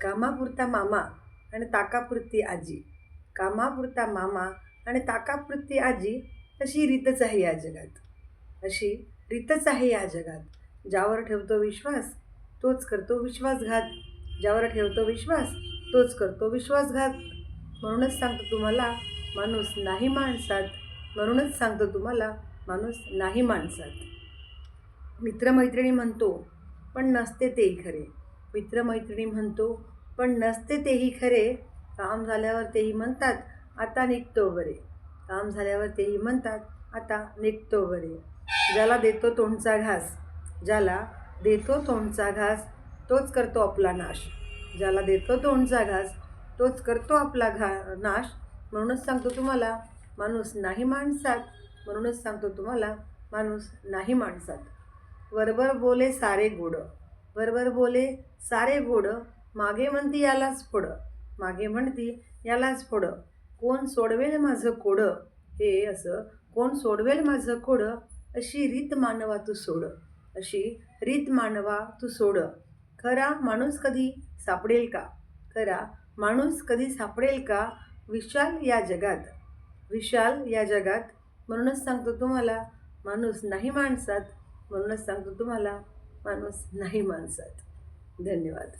कामापुरता मामा आणि ताकापुरती आजी. कामापुरता मामा आणि ताकापुरती आजी, अशी रीतच आहे या जगात. अशी रीतच आहे या जगात. ज्यावर ठेवतो विश्वास तोच करतो विश्वासघात. ज्यावर ठेवतो विश्वास तोच करतो विश्वासघात. म्हणूनच सांगतो तुम्हाला, माणूस नाही माणसात. म्हणूनच सांगतो तुम्हाला, माणूस नाही माणसात. मित्रमैत्रिणी म्हणतो पण नसते तेही खरे. मित्रमैत्रिणी म्हणतो पण नसते तेही खरे. काम झाल्यावर तेही म्हणतात आता निघतो बरे. काम झाल्यावर तेही म्हणतात आता निघतो बरे. ज्याला देतो तोंडचा घास, ज्याला देतो तोंडचा घास, तोच करतो आपला नाश. ज्याला देतो तोंडचा घास तोच करतो आपला नाश. म्हणूनच सांगतो तुम्हाला, माणूस नाही माणसात. म्हणूनच सांगतो तुम्हाला, माणूस नाही माणसात. वरवर बोले सारे गोड, वरवर बोले सारे गोड. मागे म्हणती यालाच फोडं, मागे म्हणती यालाच फोडं. कोण सोडवेल माझं कोडं, हे असं कोण सोडवेल माझं कोडं. अशी रीत मानवा तू सोड, अशी रीत मानवा तू सोड. खरा माणूस कधी सापडेल का, खरा माणूस कधी सापडेल का. विशाल या जगात, विशाल या जगात. म्हणूनच सांगतो तुम्हाला, माणूस नाही माणसात. म्हणूनच सांगतो तुम्हाला, माणूस नाही माणसात. धन्यवाद.